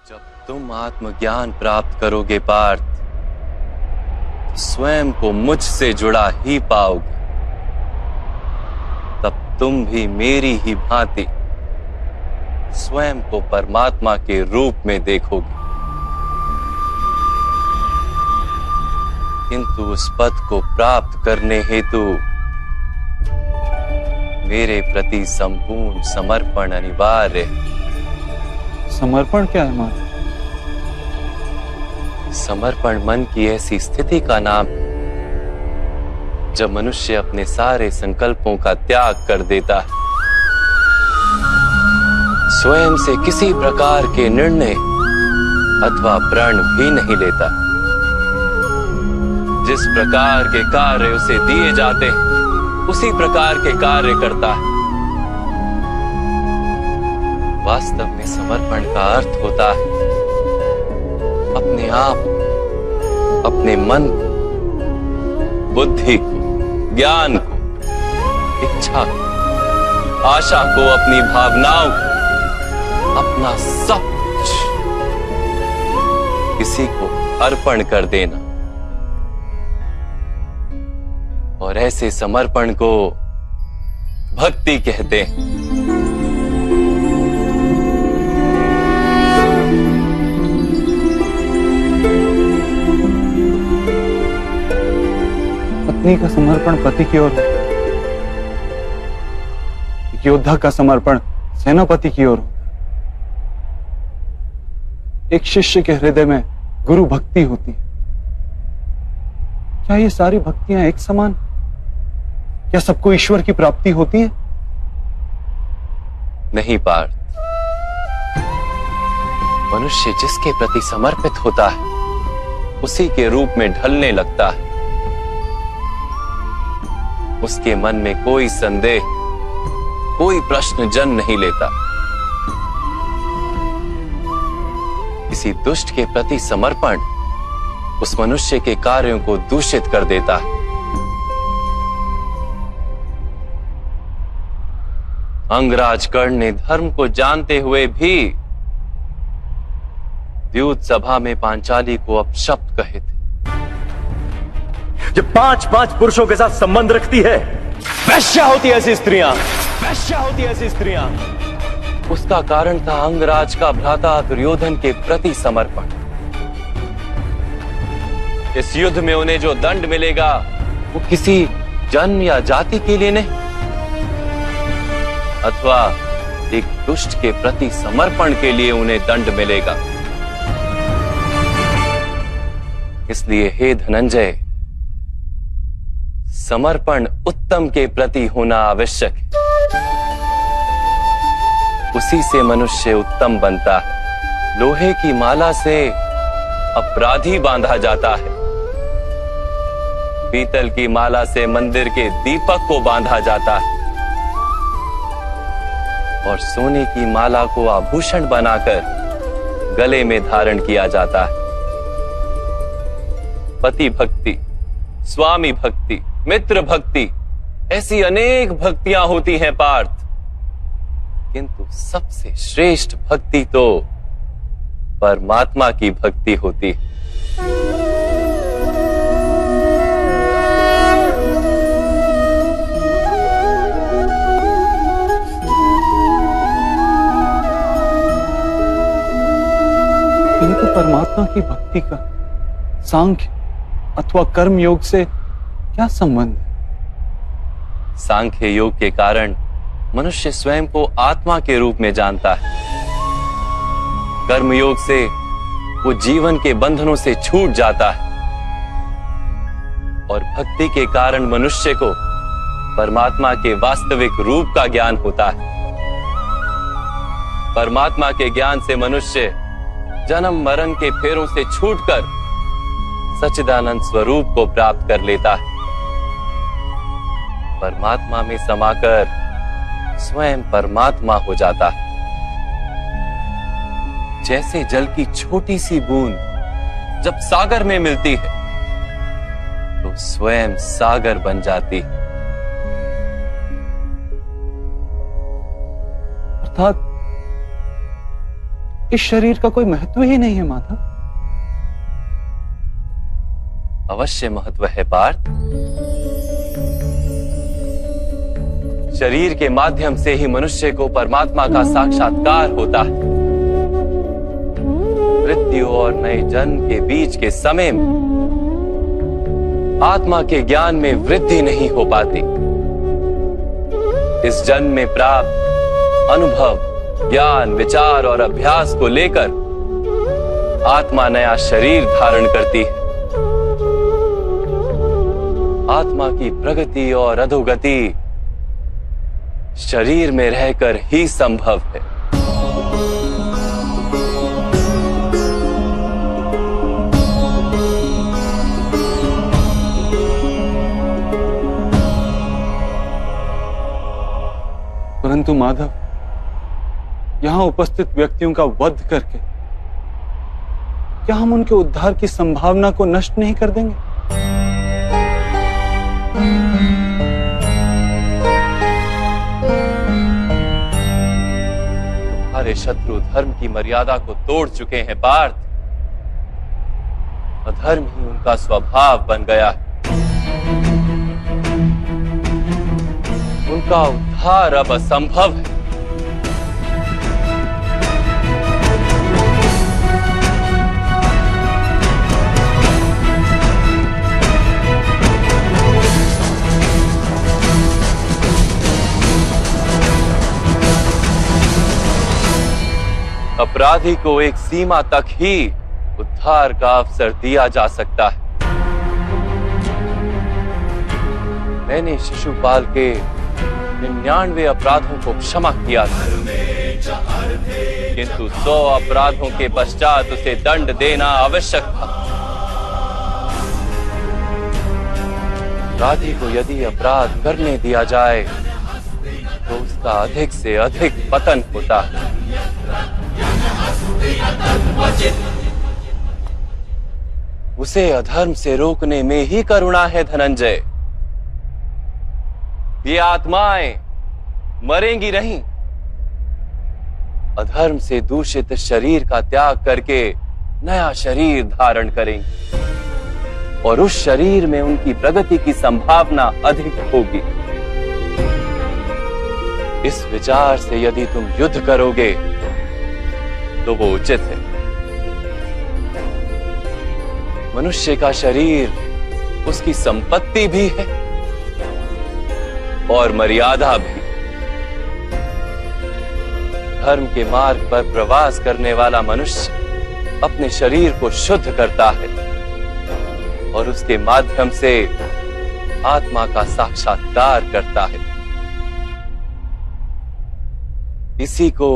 जब तुम आत्मज्ञान प्राप्त करोगे पार्थ, स्वयं को मुझसे जुड़ा ही पाओगे। तब तुम भी मेरी ही भांति स्वयं को परमात्मा के रूप में देखोगे। किंतु उस पद को प्राप्त करने हेतु मेरे प्रति संपूर्ण समर्पण अनिवार्य है। समर्पण क्या है मान? समर्पण मन की ऐसी स्थिति का नाम है जब मनुष्य अपने सारे संकल्पों का त्याग कर देता है, स्वयं से किसी प्रकार के निर्णय अथवा प्रण भी नहीं लेता। जिस प्रकार के कार्य उसे दिए जाते हैं उसी प्रकार के कार्य करता है। वास्तव में समर्पण का अर्थ होता है अपने आप, अपने मन को, बुद्धि को, ज्ञान को, इच्छा को, आशा को, अपनी भावनाओं को, अपना सब कुछ किसी को अर्पण कर देना। और ऐसे समर्पण को भक्ति कहते हैं। पत्नी का समर्पण पति की ओर, एक योद्धा का समर्पण सेनापति की ओर, एक शिष्य के हृदय में गुरु भक्ति होती है। क्या ये सारी भक्तियां एक समान? क्या सबको ईश्वर की प्राप्ति होती है? नहीं पार्थ, मनुष्य जिसके प्रति समर्पित होता है उसी के रूप में ढलने लगता है। उसके मन में कोई संदेह, कोई प्रश्न जन्म नहीं लेता। किसी दुष्ट के प्रति समर्पण उस मनुष्य के कार्यों को दूषित कर देता है। अंगराज कर्ण ने धर्म को जानते हुए भी द्यूत सभा में पांचाली को अपशब्द कहे थे। जो 5-5 पुरुषों के साथ संबंध रखती है, वैश्या होती ऐसी स्त्रियां, वैश्या होती ऐसी स्त्रियां। उसका कारण था अंगराज का भ्राता दुर्योधन के प्रति समर्पण। इस युद्ध में उन्हें जो दंड मिलेगा वो किसी जन्म या जाति के लिए नहीं, अथवा एक दुष्ट के प्रति समर्पण के लिए उन्हें दंड मिलेगा। इसलिए हे धनंजय, समर्पण उत्तम के प्रति होना आवश्यक है। उसी से मनुष्य उत्तम बनता है। लोहे की माला से अपराधी बांधा जाता है, पीतल की माला से मंदिर के दीपक को बांधा जाता है, और सोने की माला को आभूषण बनाकर गले में धारण किया जाता है। पति भक्ति, स्वामी भक्ति, मित्र भक्ति, ऐसी अनेक भक्तियां होती हैं पार्थ, किंतु सबसे श्रेष्ठ भक्ति तो परमात्मा की भक्ति होती है। किंतु परमात्मा की भक्ति का सांख्य अथवा कर्म योग से क्या संबंध है? सांख्य योग के कारण मनुष्य स्वयं को आत्मा के रूप में जानता है। कर्म योग से वो जीवन के बंधनों से छूट जाता है, और भक्ति के कारण मनुष्य को परमात्मा के वास्तविक रूप का ज्ञान होता है। परमात्मा के ज्ञान से मनुष्य जन्म मरण के फेरों से छूटकर सच्चिदानंद स्वरूप को प्राप्त कर लेता है। परमात्मा में समाकर स्वयं परमात्मा हो जाता है। जैसे जल की छोटी सी बूंद जब सागर में मिलती है तो स्वयं सागर बन जाती है। अर्थात इस शरीर का कोई महत्व ही नहीं है माधव। अवश्य महत्व है पार्थ। शरीर के माध्यम से ही मनुष्य को परमात्मा का साक्षात्कार होता है। मृत्यु और नए जन्म के बीच के समय में आत्मा के ज्ञान में वृद्धि नहीं हो पाती। इस जन्म में प्राप्त अनुभव, ज्ञान, विचार और अभ्यास को लेकर आत्मा नया शरीर धारण करती है। आत्मा की प्रगति और अधोगति शरीर में रहकर ही संभव है। परंतु माधव, यहां उपस्थित व्यक्तियों का वध करके क्या हम उनके उद्धार की संभावना को नष्ट नहीं कर देंगे? तुम्हारे शत्रु धर्म की मर्यादा को तोड़ चुके हैं पार्थ। अधर्म ही उनका स्वभाव बन गया है। उनका उद्धार अब असंभव है। अपराधी को एक सीमा तक ही उद्धार का अवसर दिया जा सकता है। मैंने शिशुपाल के 99 अपराधों को क्षमा किया था, किंतु 100 अपराधों के पश्चात उसे दंड देना आवश्यक था। अपराधी को यदि अपराध करने दिया जाए तो उसका अधिक से अधिक पतन होता है। उसे अधर्म से रोकने में ही करुणा है धनंजय। ये आत्माएं मरेंगी नहीं। अधर्म से दूषित शरीर का त्याग करके नया शरीर धारण करेंगी और उस शरीर में उनकी प्रगति की संभावना अधिक होगी। इस विचार से यदि तुम युद्ध करोगे तो वो उचित है। मनुष्य का शरीर उसकी संपत्ति भी है और मर्यादा भी। धर्म के मार्ग पर प्रवास करने वाला मनुष्य अपने शरीर को शुद्ध करता है और उसके माध्यम से आत्मा का साक्षात्कार करता है। इसी को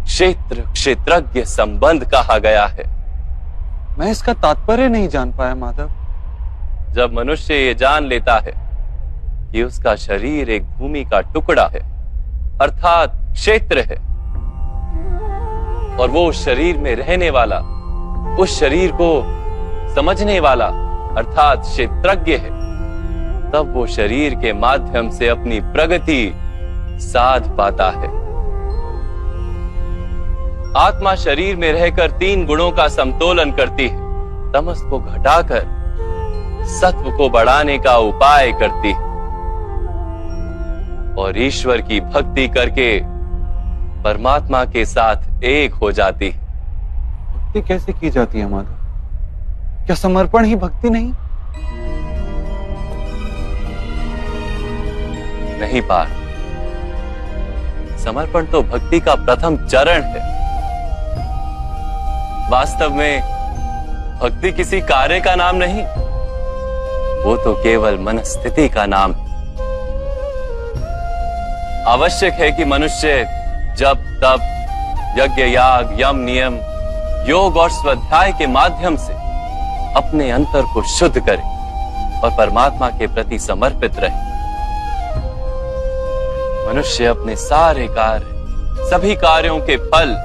क्षेत्र क्षेत्रज्ञ संबंध कहा गया है। मैं इसका तात्पर्य नहीं जान पाया माधव। जब मनुष्य ये जान लेता है कि उसका शरीर एक भूमि का टुकड़ा है, अर्थात क्षेत्र है, और वो उस शरीर में रहने वाला, उस शरीर को समझने वाला अर्थात क्षेत्रज्ञ है, तब वो शरीर के माध्यम से अपनी प्रगति साध पाता है। आत्मा शरीर में रहकर 3 गुणों का समतोलन करती है। तमस को घटाकर सत्व को बढ़ाने का उपाय करती है और ईश्वर की भक्ति करके परमात्मा के साथ एक हो जाती है। भक्ति कैसे की जाती है माधव? क्या समर्पण ही भक्ति नहीं? नहीं पार्थ, समर्पण तो भक्ति का प्रथम चरण है। वास्तव में भक्ति किसी कार्य का नाम नहीं, वो तो केवल मनस्थिति का नाम है। आवश्यक है कि मनुष्य जब तब यज्ञ, याग, यम, नियम, योग और स्वाध्याय के माध्यम से अपने अंतर को शुद्ध करे और परमात्मा के प्रति समर्पित रहे। मनुष्य अपने सारे कार्य, सभी कार्यों के फल,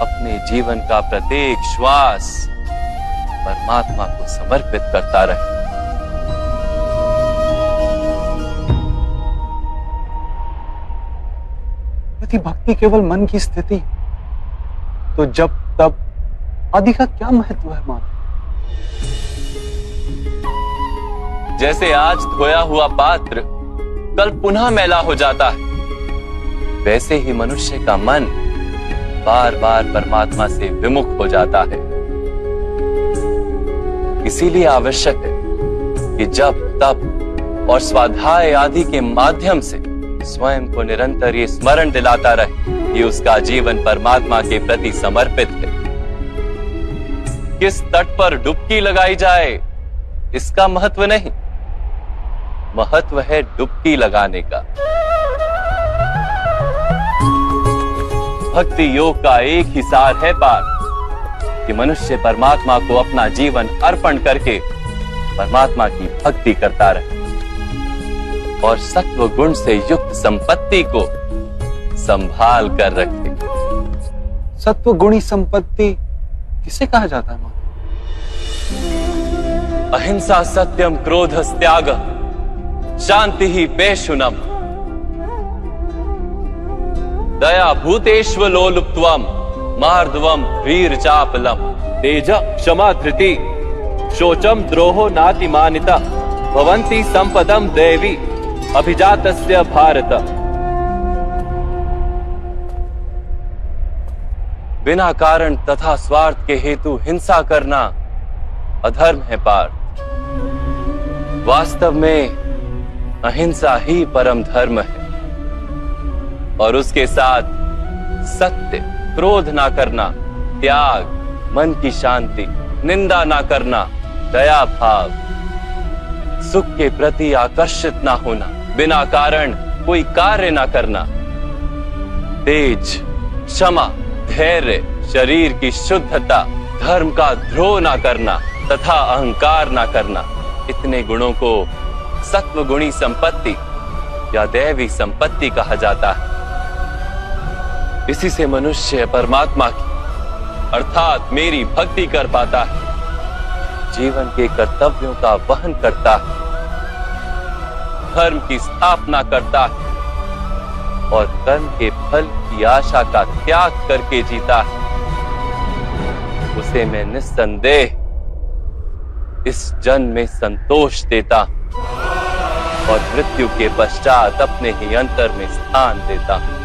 अपने जीवन का प्रत्येक श्वास परमात्मा को समर्पित करता रहे। यदि भक्ति केवल मन की स्थिति, तो जब तब आदि का क्या महत्व है मां? जैसे आज धोया हुआ पात्र कल पुनः मैला हो जाता है, वैसे ही मनुष्य का मन बार बार परमात्मा से विमुख हो जाता है। इसीलिए आवश्यक है कि जब तप और स्वाध्याय आदि के माध्यम से स्वयं को निरंतर ये स्मरण दिलाता रहे कि उसका जीवन परमात्मा के प्रति समर्पित है। किस तट पर डुबकी लगाई जाए इसका महत्व नहीं, महत्व है डुबकी लगाने का। भक्ति योग का एक ही सार है पार कि मनुष्य परमात्मा को अपना जीवन अर्पण करके परमात्मा की भक्ति करता रहे और सत्व गुण से युक्त संपत्ति को संभाल कर रखे। सत्व गुणी संपत्ति किसे कहा जाता है मां? अहिंसा सत्यम क्रोध त्याग शांति ही पेशुनम दया भूतेष्व लोलुप्त्वम मार्दवम वीर चापलम तेज क्षमा धृति शोचम द्रोहो नातिमानिता भवन्ति संपदम देवी अभिजातस्य भारत। बिना कारण तथा स्वार्थ के हेतु हिंसा करना अधर्म है पार्थ। वास्तव में अहिंसा ही परम धर्म है और उसके साथ सत्य, क्रोध ना करना, त्याग, मन की शांति, निंदा ना करना, दया भाव, सुख के प्रति आकर्षित ना होना, बिना कारण कोई कार्य ना करना, तेज, क्षमा, धैर्य, शरीर की शुद्धता, धर्म का द्रोह ना करना तथा अहंकार ना करना, इतने गुणों को सत्व गुणी संपत्ति या दैवी संपत्ति कहा जाता है। इसी से मनुष्य परमात्मा की अर्थात मेरी भक्ति कर पाता है, जीवन के कर्तव्यों का वहन करता है, धर्म की स्थापना करता है और कर्म के फल की आशा का त्याग करके जीता है। उसे मैं निस्संदेह इस जन्म में संतोष देता और मृत्यु के पश्चात अपने ही अंतर में स्थान देता हूं।